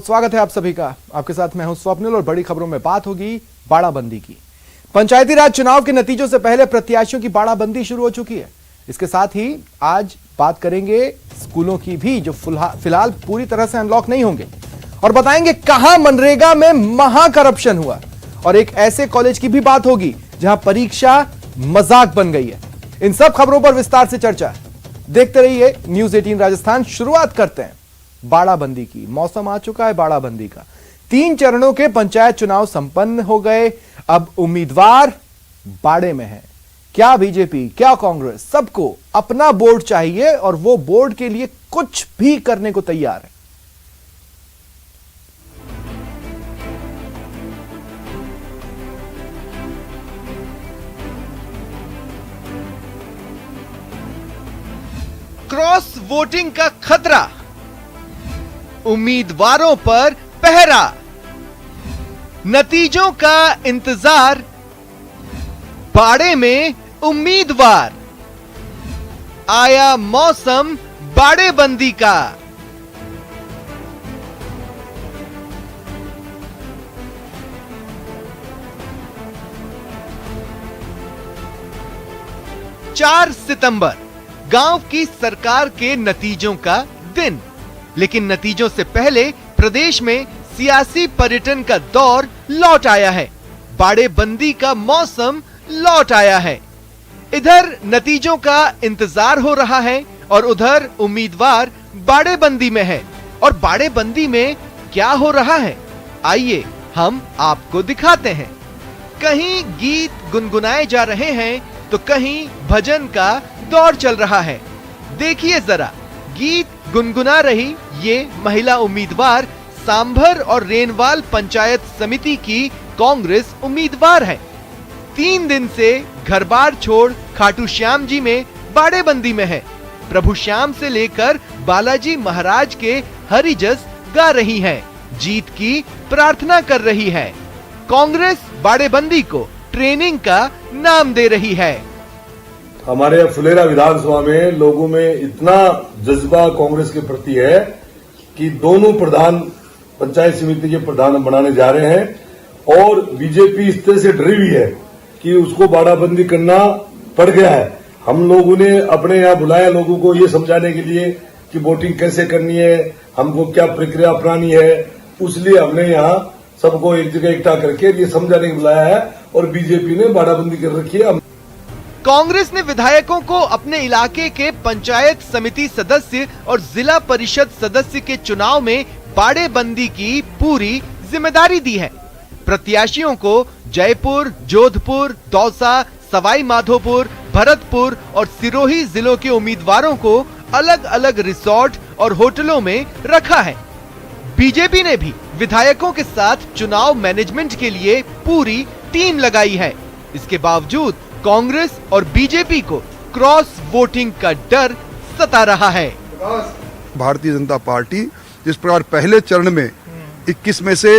स्वागत है आप सभी का। आपके साथ मैं हूं स्वप्निल और बड़ी खबरों में बात होगी बाड़ाबंदी की। पंचायती राज चुनाव के नतीजों से पहले प्रत्याशियों की बाड़ाबंदी शुरू हो चुकी है। इसके साथ ही आज बात करेंगे स्कूलों की भी, जो फिलहाल पूरी तरह से अनलॉक नहीं होंगे, और बताएंगे कहां मनरेगा में महा करप्शन हुआ। और एक ऐसे कॉलेज की भी बात होगी जहां परीक्षा मजाक बन गई है। इन सब खबरों पर विस्तार से चर्चा देखते रहिए न्यूज 18 राजस्थान। शुरुआत करते हैं बाड़ाबंदी की। मौसम आ चुका है बाड़ाबंदी का। 3 चरणों के पंचायत चुनाव संपन्न हो गए। अब उम्मीदवार बाड़े में है। क्या बीजेपी, क्या कांग्रेस, सबको अपना बोर्ड चाहिए और वो बोर्ड के लिए कुछ भी करने को तैयार है। क्रॉस वोटिंग का खतरा, उम्मीदवारों पर पहरा, नतीजों का इंतजार, बाड़े में उम्मीदवार, आया मौसम बाड़ेबंदी का। चार सितंबर गांव की सरकार के नतीजों का दिन। लेकिन नतीजों से पहले प्रदेश में सियासी पर्यटन का दौर लौट आया है। बाड़ेबंदी का मौसम लौट आया है। इधर नतीजों का इंतजार हो रहा है और उधर उम्मीदवार बाड़ेबंदी में है। और बाड़ेबंदी में क्या हो रहा है, आइए हम आपको दिखाते हैं। कहीं गीत गुनगुनाए जा रहे हैं तो कहीं भजन का दौर चल रहा है। देखिए जरा, गीत गुनगुना रही ये महिला उम्मीदवार सांभर और रेनवाल पंचायत समिति की कांग्रेस उम्मीदवार है। 3 दिन से घर बार छोड़ खाटू श्याम जी में बाड़ेबंदी में है। प्रभु श्याम से लेकर बालाजी महाराज के हरिजस गा रही है, जीत की प्रार्थना कर रही है। कांग्रेस बाड़ेबंदी को ट्रेनिंग का नाम दे रही है। हमारे फुलेरा विधानसभा में लोगों में इतना जज्बा कांग्रेस के प्रति है कि दोनों प्रधान पंचायत समिति के प्रधान बनाने जा रहे हैं। और बीजेपी इस तरह से डरी हुई है कि उसको बाड़ाबंदी करना पड़ गया है। हम लोगों ने अपने यहाँ बुलाया लोगों को ये समझाने के लिए कि वोटिंग कैसे करनी है, हमको क्या प्रक्रिया अपनानी है। उसलिए हमने यहाँ सबको एक जगह इकट्ठा करके ये समझाने के बुलाया है और बीजेपी ने बाड़ाबंदी कर रखी है। कांग्रेस ने विधायकों को अपने इलाके के पंचायत समिति सदस्य और जिला परिषद सदस्य के चुनाव में बाड़ेबंदी की पूरी जिम्मेदारी दी है। प्रत्याशियों को जयपुर, जोधपुर, दौसा, सवाई माधोपुर, भरतपुर और सिरोही जिलों के उम्मीदवारों को अलग अलग रिसोर्ट और होटलों में रखा है। बीजेपी ने भी विधायकों के साथ चुनाव मैनेजमेंट के लिए पूरी टीम लगाई है। इसके बावजूद कांग्रेस और बीजेपी को क्रॉस वोटिंग का डर सता रहा है। भारतीय जनता पार्टी जिस प्रकार पहले चरण में 21 में से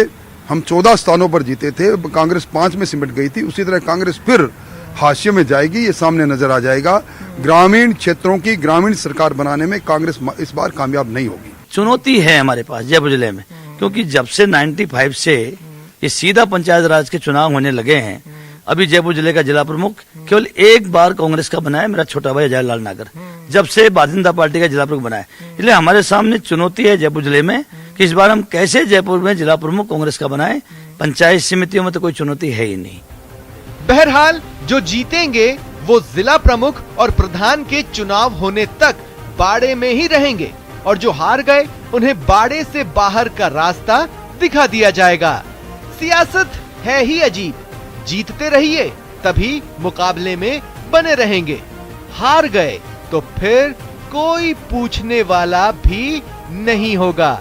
हम 14 स्थानों पर जीते थे, कांग्रेस 5 में सिमट गई थी, उसी तरह कांग्रेस फिर हाशिए में जाएगी। ये सामने नजर आ जाएगा। ग्रामीण क्षेत्रों की ग्रामीण सरकार बनाने में कांग्रेस इस बार कामयाब नहीं होगी। चुनौती है हमारे पास जयपुर जिले में, क्योंकि जब से 95 से ये सीधा पंचायत राज के चुनाव होने लगे हैं। अभी जयपुर जिले का जिला प्रमुख केवल एक बार कांग्रेस का बना है, मेरा छोटा भाई जयलाल नागर, जब से भारतीय जनता पार्टी का जिला प्रमुख बना है। इसलिए हमारे सामने चुनौती है जयपुर जिले में कि इस बार हम कैसे जयपुर में जिला प्रमुख कांग्रेस का बनाए। पंचायत समितियों में तो कोई चुनौती है ही नहीं। बहरहाल जो जीतेंगे वो जिला प्रमुख और प्रधान के चुनाव होने तक बाड़े में ही रहेंगे, और जो हार गए उन्हें बाड़े से बाहर का रास्ता दिखा दिया जाएगा। सियासत है ही अजीब, जीतते रहिए तभी मुकाबले में बने रहेंगे, हार गए तो फिर कोई पूछने वाला भी नहीं होगा।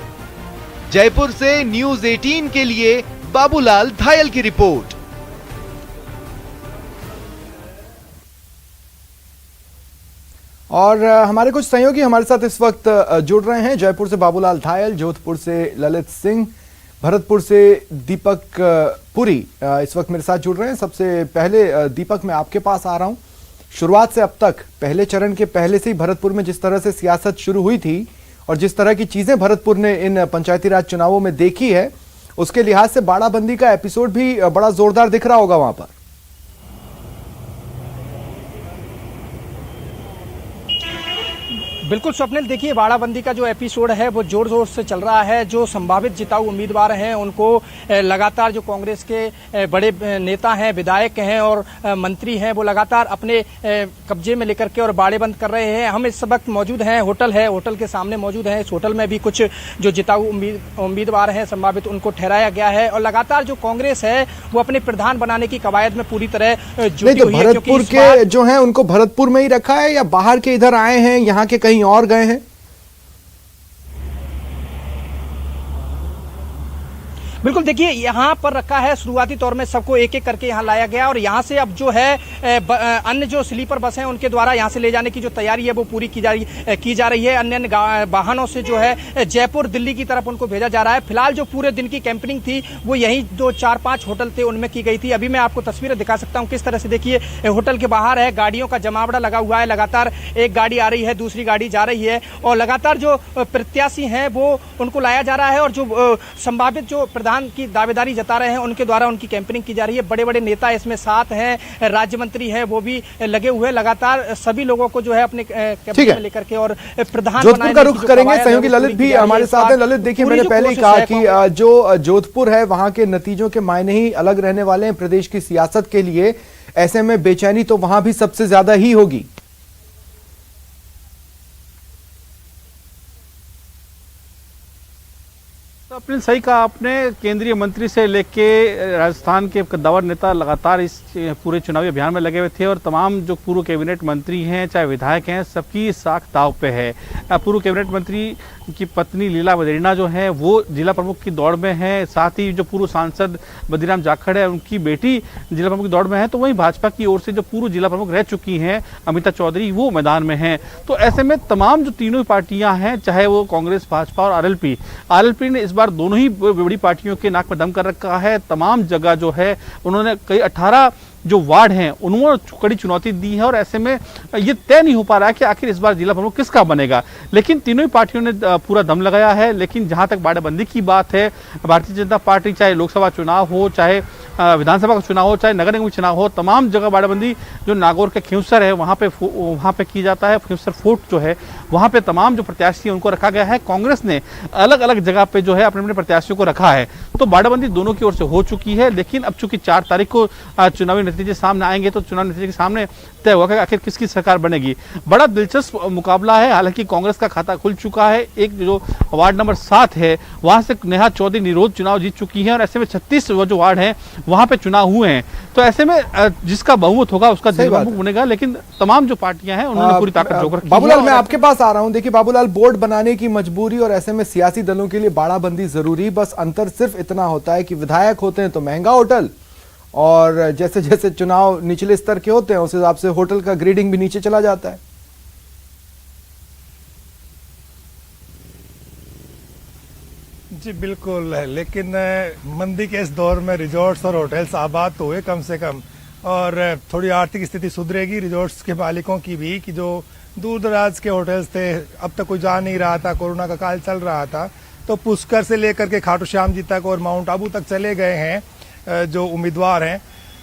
जयपुर से न्यूज 18 के लिए बाबूलाल धायल की रिपोर्ट। और हमारे कुछ सहयोगी हमारे साथ इस वक्त जुड़ रहे हैं। जयपुर से बाबूलाल धायल, जोधपुर से ललित सिंह, भरतपुर से दीपक पुरी इस वक्त मेरे साथ जुड़ रहे हैं। सबसे पहले दीपक, मैं आपके पास आ रहा हूं। शुरुआत से अब तक पहले चरण के पहले से ही भरतपुर में जिस तरह से सियासत शुरू हुई थी और जिस तरह की चीजें भरतपुर ने इन पंचायती राज चुनावों में देखी है, उसके लिहाज से बाड़ाबंदी का एपिसोड भी बड़ा जोरदार दिख रहा होगा वहां पर। बिल्कुल स्वप्निल, देखिए बाड़ाबंदी का जो एपिसोड है वो जोर जोर से चल रहा है। जो संभावित जिताऊ उम्मीदवार हैं उनको लगातार जो कांग्रेस के बड़े नेता हैं, विधायक हैं और मंत्री हैं, वो लगातार अपने कब्जे में लेकर के और बाड़ेबंद कर रहे हैं। हम इस वक्त मौजूद हैं, होटल के सामने मौजूद हैं। इस होटल में भी कुछ जो जिताऊ उम्मीदवार हैं संभावित, उनको ठहराया गया है और लगातार जो कांग्रेस है वो अपने प्रधान बनाने की कवायद में पूरी तरह जुटी हुई है। भरतपुर के जो हैं उनको भरतपुर में ही रखा है या बाहर के इधर आए हैं, यहाँ के कहीं और गए हैं? बिल्कुल, देखिए यहाँ पर रखा है। शुरुआती तौर में सबको एक एक करके यहाँ लाया गया और यहाँ से अब जो है अन्य जो स्लीपर बस हैं उनके द्वारा यहाँ से ले जाने की जो तैयारी है वो पूरी की जा रही है। अन्य वाहनों से जो है जयपुर, दिल्ली की तरफ उनको भेजा जा रहा है। फिलहाल जो पूरे दिन की कैंपेनिंग थी वो यही 4-5 होटल थे उनमें की गई थी। अभी मैं आपको तस्वीरें दिखा सकता हूँ किस तरह से। देखिए होटल के बाहर है, गाड़ियों का जमावड़ा लगा हुआ है। लगातार एक गाड़ी आ रही है, दूसरी गाड़ी जा रही है और लगातार जो प्रत्याशी हैं वो उनको लाया जा रहा है और जो संभावित जो प्रधान की दावेदारी जता रहे हैं उनके द्वारा उनकी कैंपेनिंग की जा रही है। बड़े बड़े नेता इसमें साथ हैं, राज्य मंत्री हैं, वो भी लगे हुए लगातार सभी लोगों को जो है अपने कैबिनेट में लेकर के और प्रधान जोधपुर का रुख करेंगे। सहयोगी ललित भी हमारे साथ हैं। ललित, देखिए मैंने पहले ही कहा कि जो जोधपुर है वहां के नतीजों के मायने ही अलग रहने वाले हैं प्रदेश की सियासत के लिए। ऐसे में बेचैनी तो वहां भी सबसे ज्यादा ही होगी। तो अपने सही कहा आपने, केंद्रीय मंत्री से लेके राजस्थान के कद्दावर नेता लगातार इस पूरे चुनावी अभियान में लगे हुए थे और तमाम जो पूर्व कैबिनेट मंत्री हैं चाहे विधायक हैं सबकी साख दांव पे है। पूर्व कैबिनेट मंत्री की पत्नी लीला बदेरिना जो है वो जिला प्रमुख की दौड़ में है, साथ ही जो पूर्व सांसद बद्रीराम जाखड़ है उनकी बेटी जिला प्रमुख की दौड़ में है। तो वहीं भाजपा की ओर से जो पूर्व जिला प्रमुख रह चुकी हैं अमिता चौधरी वो मैदान में हैं। तो ऐसे में तमाम जो तीनों पार्टियां हैं, चाहे वो कांग्रेस, भाजपा और आरएलपी ने इस बार दोनों ही बड़ी पार्टियों के नाक में दम कर रखा है। तमाम जगह जो है उन्होंने कई 18 जो वार्ड हैं उन्होंने कड़ी चुनौती दी है और ऐसे में ये तय नहीं हो पा रहा है कि आखिर इस बार जिला प्रमुख किसका बनेगा। लेकिन तीनों ही पार्टियों ने पूरा दम लगाया है। लेकिन जहां तक बाड़ाबंदी की बात है, भारतीय जनता पार्टी चाहे लोकसभा चुनाव हो, चाहे विधानसभा का चुनाव हो, चाहे नगर निगम चुनाव हो, तमाम जगह बाड़ाबंदी जो नागौर के खिंवसर है वहां पे की जाता है। खिंवसर फोर्ट जो है वहां पे तमाम जो प्रत्याशी उनको रखा गया है। कांग्रेस ने अलग अलग जगह पे जो है अपने अपने प्रत्याशियों को रखा है। तो बाड़ाबंदी दोनों की ओर से हो चुकी है। लेकिन अब चूंकि 4 तारीख को चुनावी नतीजे सामने आएंगे तो चुनाव नतीजे के सामने तय होगा कि आखिर किसकी सरकार बनेगी। बड़ा दिलचस्प मुकाबला है। हालांकि कांग्रेस का खाता खुल चुका है। एक जो वार्ड नंबर 7 है वहां से नेहा चौधरी निरोध चुनाव जीत चुकी है और ऐसे में 36 जो वार्ड हैं वहां पे चुनाव हुए हैं। तो ऐसे में जिसका बहुमत होगा उसका जिला प्रमुख बनेगा। लेकिन तमाम जो पार्टियां हैं उन्होंने पूरी ताकत जोड़ रखी है। बाबूलाल, मैं आपके पास आ रहा हूं। देखिए बाबूलाल, बोर्ड बनाने की मजबूरी और ऐसे में सियासी दलों के लिए बाड़ाबंदी जरूरी, बस अंतर सिर्फ इतना होता है कि विधायक होते हैं तो महंगा होटल और जैसे जैसे चुनाव निचले स्तर के होते हैं उस हिसाब से होटल का ग्रेडिंग भी नीचे चला जाता है। जी बिल्कुल है, लेकिन मंदी के इस दौर में रिजॉर्ट्स और होटल्स आबाद तो हुए कम से कम और थोड़ी आर्थिक स्थिति सुधरेगी रिजॉर्ट्स के मालिकों की भी कि जो दूर दराज के होटल्स थे अब तक कोई जा नहीं रहा था, कोरोना का काल चल रहा था, तो पुष्कर से लेकर के खाटू श्याम जी तक और माउंट आबू तक चले गए हैं जो उम्मीदवार हैं।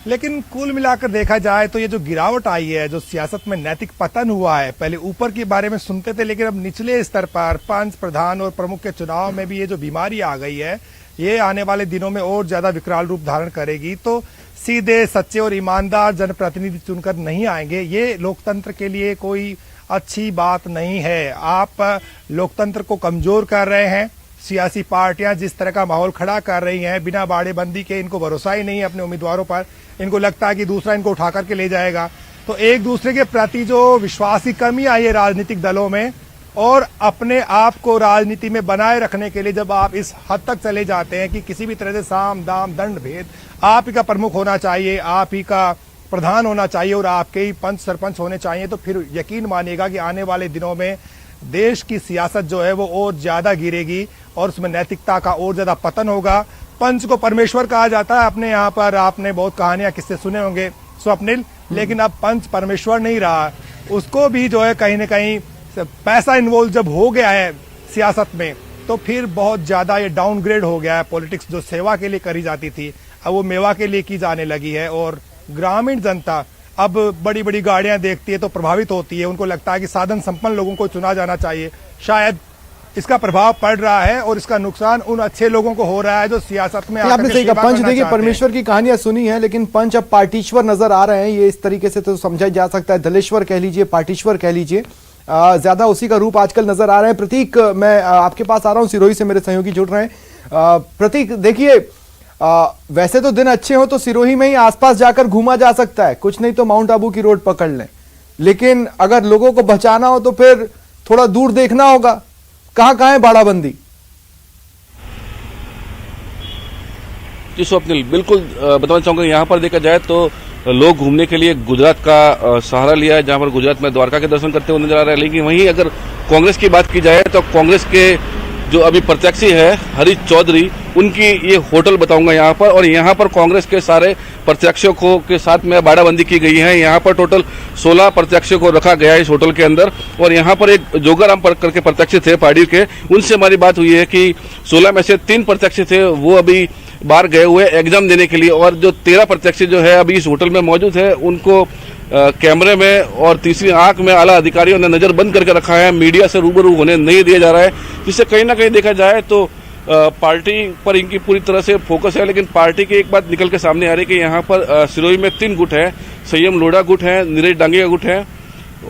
लेकिन कुल मिलाकर देखा जाए तो ये जो गिरावट आई है, जो सियासत में नैतिक पतन हुआ है, पहले ऊपर के बारे में सुनते थे लेकिन अब निचले स्तर पर पंच, प्रधान और प्रमुख के चुनाव में भी ये जो बीमारी आ गई है ये आने वाले दिनों में और ज्यादा विकराल रूप धारण करेगी। तो सीधे, सच्चे और ईमानदार जनप्रतिनिधि चुनकर नहीं आएंगे, ये लोकतंत्र के लिए कोई अच्छी बात नहीं है। आप लोकतंत्र को कमजोर कर रहे हैं। सियासी पार्टियां जिस तरह का माहौल खड़ा कर रही हैं, बिना बाड़ेबंदी के इनको भरोसा ही नहीं है अपने उम्मीदवारों पर, इनको लगता है कि दूसरा इनको उठा करके ले जाएगा। तो एक दूसरे के प्रति जो विश्वास की कमी आई है राजनीतिक दलों में और अपने आप को राजनीति में बनाए रखने के लिए जब आप इस हद तक चले जाते हैं कि किसी भी तरह से साम दाम दंड भेद आप ही का प्रमुख होना चाहिए, आप ही का प्रधान होना चाहिए और आपके ही पंच सरपंच होने चाहिए, तो फिर यकीन मानिएगा कि आने वाले दिनों में देश की सियासत जो है वो और ज्यादा गिरेगी और उसमें नैतिकता का और ज्यादा पतन होगा। पंच को परमेश्वर कहा जाता है अपने यहाँ पर, आपने बहुत कहानियां किससे सुने होंगे स्वप्निल, लेकिन अब पंच परमेश्वर नहीं रहा, उसको भी जो है कहीं ना कहीं पैसा इन्वॉल्व जब हो गया है सियासत में, तो फिर बहुत ज्यादा ये डाउनग्रेड हो गया है। पॉलिटिक्स जो सेवा के लिए करी जाती थी अब वो मेवा के लिए की जाने लगी है, और ग्रामीण जनता अब बड़ी बड़ी गाड़ियां देखती है तो प्रभावित होती है। उनको लगता है कि साधन संपन्न लोगों को चुना जाना चाहिए। शायद इसका प्रभाव पड़ रहा है और इसका नुकसान उन अच्छे लोगों को हो रहा है जो सियासत में आपने सही कहा। पंच देखिए परमेश्वर की कहानियां सुनी है, लेकिन पंच अब पार्टीश्वर नजर आ रहे हैं। ये इस तरीके से तो समझा जा सकता है, दलेश्वर कह लीजिए, पार्टीश्वर कह लीजिए, ज्यादा उसी का रूप आजकल नजर आ रहा है। प्रतीक, मैं आपके पास आ रहा हूं, सिरोही से मेरे सहयोगी जुड़ रहे हैं। प्रतीक देखिए, वैसे तो दिन अच्छे हो तो सिरोही में ही आसपास जाकर घूमा जा सकता है, कुछ नहीं तो माउंट आबू की रोड पकड़ लें, लेकिन अगर लोगों को बचाना हो तो फिर थोड़ा दूर देखना होगा। कहां कहां है बाड़ाबंदी? जी स्वप्निल, बिल्कुल बताना चाहूंगा, यहाँ पर देखा जाए तो लोग घूमने के लिए गुजरात का सहारा लिया है, जहां पर गुजरात में द्वारका के दर्शन करते हुए नजर आ रहे हैं। लेकिन वहीं अगर कांग्रेस की बात की जाए तो कांग्रेस के जो अभी प्रत्याशी है हरीश चौधरी, उनकी ये होटल बताऊंगा यहाँ पर, और यहाँ पर कांग्रेस के सारे प्रत्याशियों को के साथ में बाड़ाबंदी की गई है। यहाँ पर टोटल 16 प्रत्याशियों को रखा गया है इस होटल के अंदर, और यहाँ पर एक जोगाराम करके प्रत्याशी थे पार्टी के, उनसे हमारी बात हुई है कि 16 में से 3 प्रत्याशी थे वो अभी बाहर गए हुए एग्जाम देने के लिए, और जो 13 प्रत्याशी जो है अभी इस होटल में मौजूद है, उनको कैमरे में और तीसरी आंख में आला अधिकारियों ने नजर बंद करके रखा है। मीडिया से रूबरू होने नहीं दिया जा रहा है, जिससे कहीं ना कहीं देखा जाए तो पार्टी पर इनकी पूरी तरह से फोकस है। लेकिन पार्टी की एक बात निकल के सामने आ रही है कि यहाँ पर सिरोही में 3 गुट है, संयम लोढ़ा गुट है, नीरज डांगे का गुट है,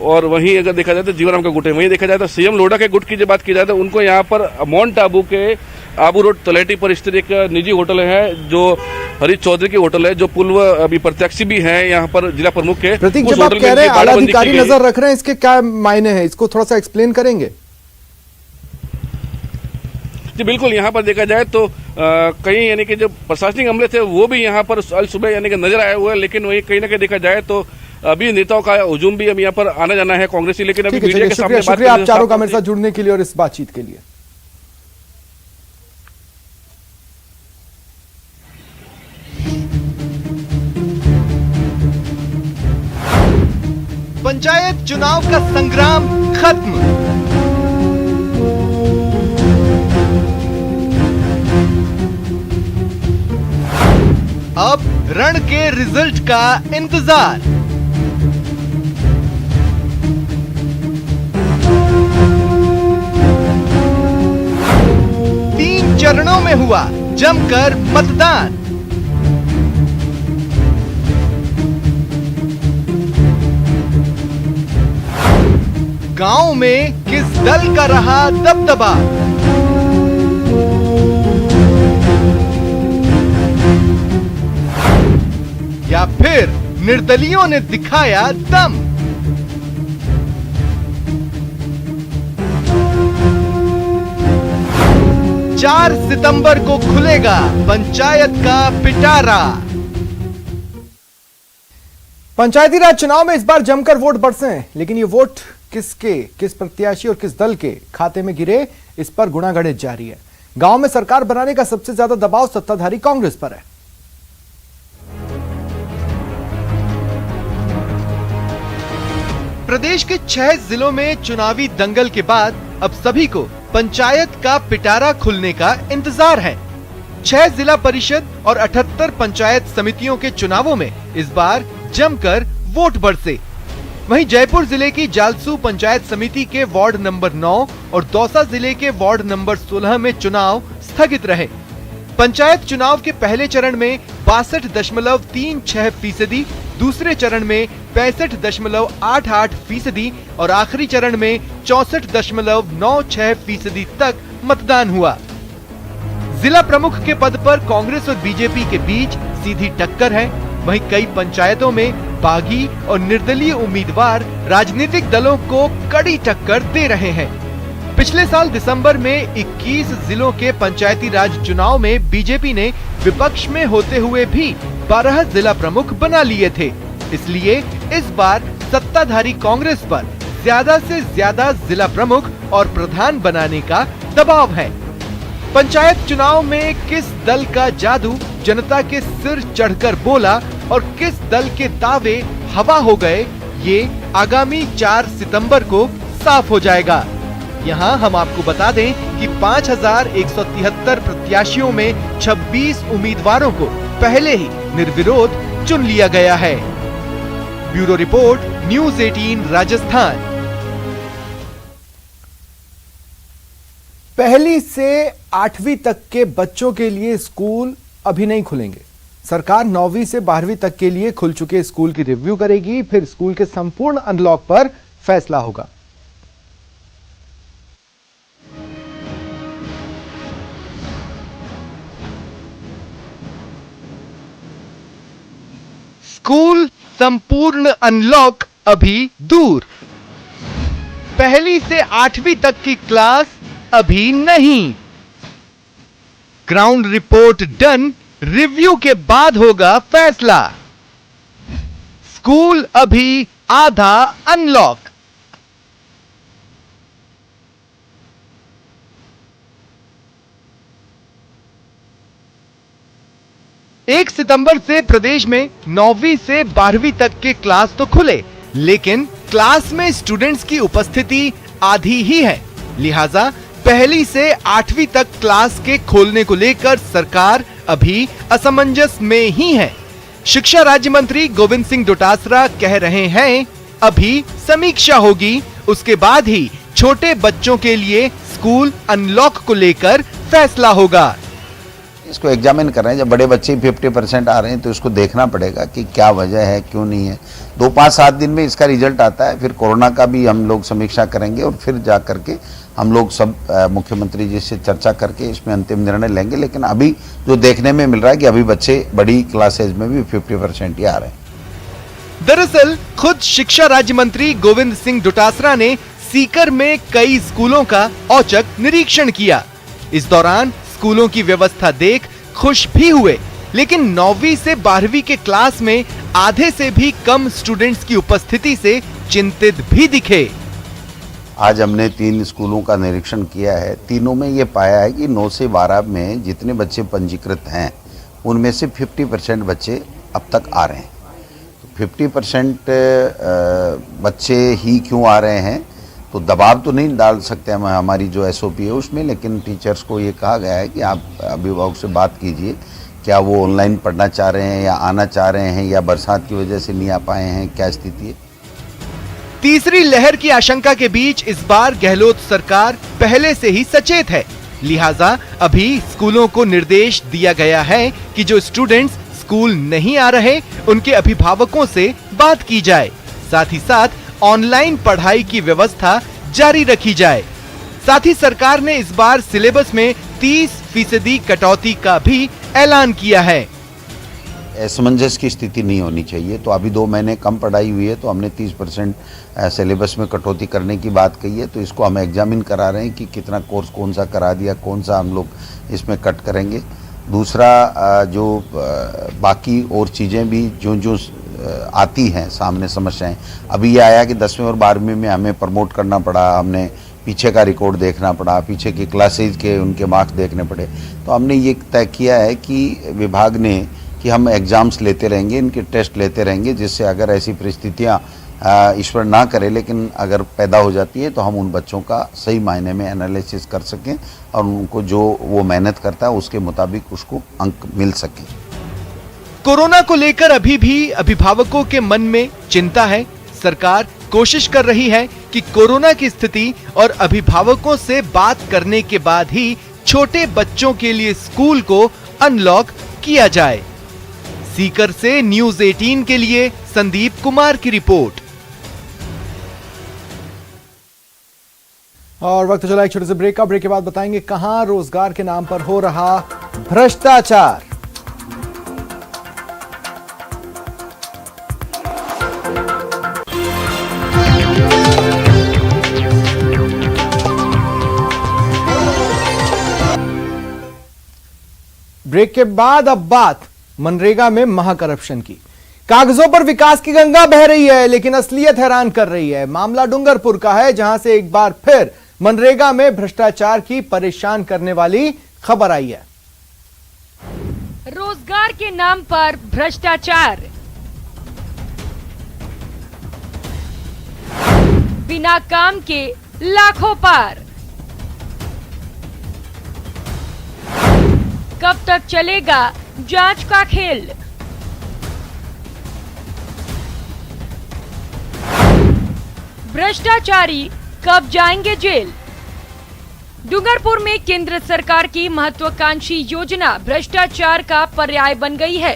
और वहीं अगर देखा जाए तो जीवनराम का गुट है। वहीं देखा जाए तो संयम लोढ़ा के गुट की जो बात की जाए तो उनको यहाँ पर माउंट आबू के आबू रोड तलेटी पर स्थित एक निजी होटल है जो हरीश चौधरी की होटल है, जो पूर्व अभी प्रत्याशी भी है यहाँ पर जिला प्रमुख के। प्रतीक, जब आप कह रहे हैं आला अधिकारी नजर रख रहे हैं, इसके क्या मायने हैं, इसको थोड़ा सा एक्सप्लेन करेंगे? जी बिल्कुल, यहाँ पर देखा जाए तो कहीं यानी कि जो प्रशासनिक अमले थे वो भी यहाँ पर आज सुबह यानी कि नजर आए हुए हैं, लेकिन वही कहीं ना कहीं देखा जाए तो अभी नेताओं का हुजूम भी अब यहाँ पर आना जाना है कांग्रेसी। लेकिन अभी मीडिया के सामने शुक्रिया आप चारों का मेरे साथ जुड़ने के लिए और इस बातचीत के लिए। पंचायत चुनाव का संग्राम खत्म। अब रण के रिजल्ट का इंतजार। तीन चरणों में हुआ जमकर मतदान। गांव में किस दल का रहा दबदबा? या फिर निर्दलियों ने दिखाया दम? चार सितंबर को खुलेगा पंचायत का पिटारा। पंचायती राज चुनाव में इस बार जमकर वोट बरसे हैं, लेकिन ये वोट किस प्रत्याशी और किस दल के खाते में गिरे, इस पर गुणागणित जारी है। गांव में सरकार बनाने का सबसे ज्यादा दबाव सत्ताधारी कांग्रेस पर है। प्रदेश के 6 जिलों में चुनावी दंगल के बाद अब सभी को पंचायत का पिटारा खुलने का इंतजार है। 6 जिला परिषद और 78 पंचायत समितियों के चुनावों में इस बार जमकर वोट बरसे। वहीं जयपुर जिले की जालसू पंचायत समिति के वार्ड नंबर 9 और दौसा जिले के वार्ड नंबर 16 में चुनाव स्थगित रहे। पंचायत चुनाव के पहले चरण में 62.36%, दूसरे चरण में 65.88% और आखिरी चरण में 64.96% तक मतदान हुआ। जिला प्रमुख के पद पर कांग्रेस और बीजेपी के बीच सीधी टक्कर है। वहीं कई पंचायतों में बागी और निर्दलीय उम्मीदवार राजनीतिक दलों को कड़ी टक्कर दे रहे हैं। पिछले साल दिसंबर में 21 जिलों के पंचायती राज चुनाव में बीजेपी ने विपक्ष में होते हुए भी 12 जिला प्रमुख बना लिए थे। इसलिए इस बार सत्ताधारी कांग्रेस पर ज्यादा से ज्यादा जिला प्रमुख और प्रधान बनाने का दबाव है। पंचायत चुनाव में किस दल का जादू जनता के सिर चढ़कर बोला और किस दल के दावे हवा हो गए, ये आगामी 4 सितंबर को साफ हो जाएगा। यहाँ हम आपको बता दें कि 5,173 प्रत्याशियों में 26 उम्मीदवारों को पहले ही निर्विरोध चुन लिया गया है। Bureau report, news 18 Rajasthan. पहली से 8वीं तक के बच्चों के लिए स्कूल अभी नहीं खुलेंगे। सरकार 9वीं से 12वीं तक के लिए खुल चुके स्कूल की रिव्यू करेगी, फिर स्कूल के संपूर्ण अनलॉक पर फैसला होगा। स्कूल संपूर्ण अनलॉक अभी दूर। पहली से 8वीं तक की क्लास अभी नहीं। ग्राउंड रिपोर्ट डन, रिव्यू के बाद होगा फैसला। स्कूल अभी आधा अनलॉक। एक सितंबर से प्रदेश में 9वीं से 12वीं तक के क्लास तो खुले, लेकिन क्लास में स्टूडेंट्स की उपस्थिति आधी ही है। लिहाजा पहली से 8वीं तक क्लास के खोलने को लेकर सरकार अभी असमंजस में ही है। शिक्षा राज्य मंत्री गोविंद सिंह डोटासरा कह रहे हैं, अभी समीक्षा होगी, उसके बाद ही छोटे बच्चों के लिए स्कूल अनलॉक को लेकर फैसला होगा। इसको एग्जामिन कर रहे हैं। जब बड़े बच्चे 50% आ रहे हैं तो इसको देखना पड़ेगा कि क्या वजह है, क्यों नहीं है। 2, 5, 7 दिन में इसका रिजल्ट आता है, फिर कोरोना का भी हम लोग समीक्षा करेंगे और फिर जा करके हम लोग सब मुख्यमंत्री जी से चर्चा करके इसमें अंतिम निर्णय लेंगे। लेकिन अभी जो देखने में मिल रहा है कि अभी बच्चे बड़ी क्लासेज में भी 50% ही आ रहे हैं। दरअसल खुद शिक्षा राज्य मंत्री गोविंद सिंह डोटासरा ने सीकर में कई स्कूलों का औचक निरीक्षण किया। इस दौरान स्कूलों की व्यवस्था देख खुश भी हुए, लेकिन 9वीं से 12वीं के क्लास में आधे से भी कम स्टूडेंट्स की उपस्थिति से चिंतित भी दिखे। आज हमने 3 स्कूलों का निरीक्षण किया है। तीनों में ये पाया है कि 9 से 12 में जितने बच्चे पंजीकृत हैं उनमें से 50% बच्चे अब तक आ रहे हैं। तो 50% बच्चे ही क्यों आ रहे हैं, तो दबाव तो नहीं डाल सकते हम हमारी जो SOP है उसमें, लेकिन टीचर्स को ये कहा गया है कि आप अभिभावक से बात कीजिए, क्या वो ऑनलाइन पढ़ना चाह रहे हैं या आना चाह रहे हैं या बरसात की वजह से नहीं आ पाए हैं, क्या स्थिति है। तीसरी लहर की आशंका के बीच इस बार गहलोत सरकार पहले से ही सचेत है। लिहाजा अभी स्कूलों को निर्देश दिया गया है कि जो स्टूडेंट्स स्कूल नहीं आ रहे उनके अभिभावकों से बात की जाए, साथ ही साथ ऑनलाइन पढ़ाई की व्यवस्था जारी रखी जाए। साथ ही सरकार ने इस बार सिलेबस में 30% कटौती का भी ऐलान किया है। असमंजस की स्थिति नहीं होनी चाहिए। तो अभी 2 महीने कम पढ़ाई हुई है तो हमने 30% सिलेबस में कटौती करने की बात कही है। तो इसको हम एग्जामिन करा रहे हैं कि कितना कोर्स कौन सा करा दिया, कौन सा हम लोग इसमें कट करेंगे। दूसरा जो बाकी और चीज़ें भी जो आती हैं सामने समस्याएं, अभी ये आया कि 10वीं और 12वीं में हमें प्रमोट करना पड़ा, हमने पीछे का रिकॉर्ड देखना पड़ा, पीछे की क्लासेज के उनके मार्क्स देखने पड़े। तो हमने ये तय किया है कि विभाग ने कि हम एग्ज़ाम्स लेते रहेंगे, इनके टेस्ट लेते रहेंगे, जिससे अगर ऐसी परिस्थितियाँ ईश्वर ना करे लेकिन अगर पैदा हो जाती है तो हम उन बच्चों का सही मायने में एनालिसिस कर सकें और उनको जो वो मेहनत करता है उसके मुताबिक उसको अंक मिल सके। कोरोना को लेकर अभी भी अभिभावकों के मन में चिंता है। सरकार कोशिश कर रही है कि कोरोना की स्थिति और अभिभावकों से बात करने के बाद ही छोटे बच्चों के लिए स्कूल को अनलॉक किया जाए। सीकर से न्यूज़ 18 के लिए संदीप कुमार की रिपोर्ट। और वक्त चला एक छोटे से ब्रेक का। ब्रेक के बाद बताएंगे कहां रोजगार के नाम पर हो रहा भ्रष्टाचार। ब्रेक के बाद अब बात मनरेगा में महाकरप्शन की। कागजों पर विकास की गंगा बह रही है, लेकिन असलियत हैरान कर रही है। मामला डूंगरपुर का है, जहां से एक बार फिर मनरेगा में भ्रष्टाचार की परेशान करने वाली खबर आई है। रोजगार के नाम पर भ्रष्टाचार, बिना काम के लाखों पार, कब तक चलेगा जांच का खेल? भ्रष्टाचारी कब जाएंगे जेल? डूंगरपुर में केंद्र सरकार की महत्वाकांक्षी योजना भ्रष्टाचार का पर्याय बन गई है।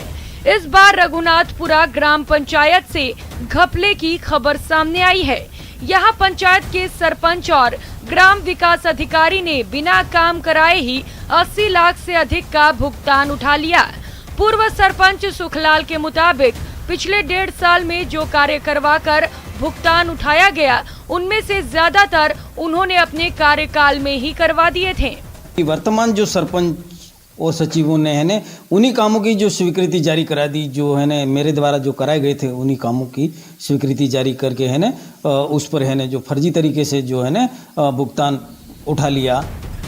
इस बार रघुनाथपुरा ग्राम पंचायत से घपले की खबर सामने आई है। यहाँ पंचायत के सरपंच और ग्राम विकास अधिकारी ने बिना काम कराए ही 80 लाख से अधिक का भुगतान उठा लिया। पूर्व सरपंच सुखलाल के मुताबिक पिछले 1.5 साल में जो कार्य करवाकर भुगतान उठाया गया, उनमें से ज्यादातर उन्होंने अपने कार्यकाल में ही करवा दिए थे। वर्तमान जो सरपंच और सचिवों ने है न उन्हीं कामों की जो स्वीकृति जारी करा दी, जो है न मेरे द्वारा जो कराए गए थे उन्हीं कामों की स्वीकृति जारी करके है न उस पर है न जो फर्जी तरीके से जो है न भुगतान उठा लिया।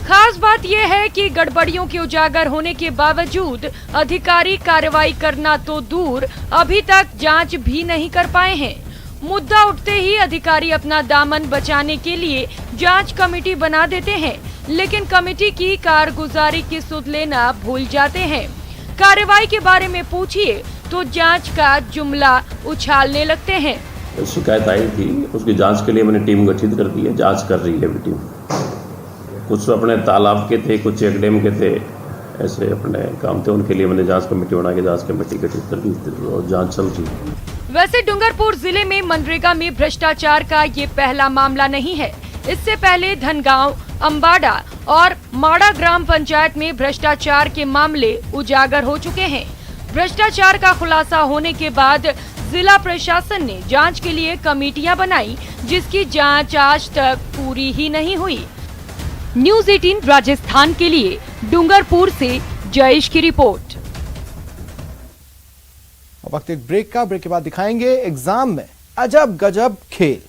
खास बात यह है कि गड़बड़ियों के उजागर होने के बावजूद अधिकारी कार्रवाई करना तो दूर, अभी तक जांच भी नहीं कर पाए हैं। मुद्दा उठते ही अधिकारी अपना दामन बचाने के लिए जांच कमेटी बना देते हैं, लेकिन कमेटी की कारगुजारी की सुध लेना भूल जाते हैं। कार्रवाई के बारे में पूछिए तो जांच का जुमला उछालने लगते हैं। शिकायत आई थी, उसकी जांच के लिए मैंने टीम गठित कर दी है, जांच कर रही है अभी टीम। कुछ अपने तालाब के थे, कुछ चेक डैम के थे, ऐसे अपने काम थे, उनके लिए मैंने जांच कमेटी बना के जांच कमेटी गठित कर दी और जांच चल रही है। वैसे डूंगरपुर जिले में मनरेगा में भ्रष्टाचार का ये पहला मामला नहीं है। इससे पहले धनगांव, अम्बाडा और माड़ा ग्राम पंचायत में भ्रष्टाचार के मामले उजागर हो चुके हैं। भ्रष्टाचार का खुलासा होने के बाद जिला प्रशासन ने जांच के लिए कमेटियां बनाई, जिसकी जांच आज तक पूरी ही नहीं हुई। न्यूज़ 18 राजस्थान के लिए डूंगरपुर से जयेश की रिपोर्ट। वक्त एक ब्रेक का, ब्रेक के बाद दिखाएंगे एग्जाम में अजब गजब खेल।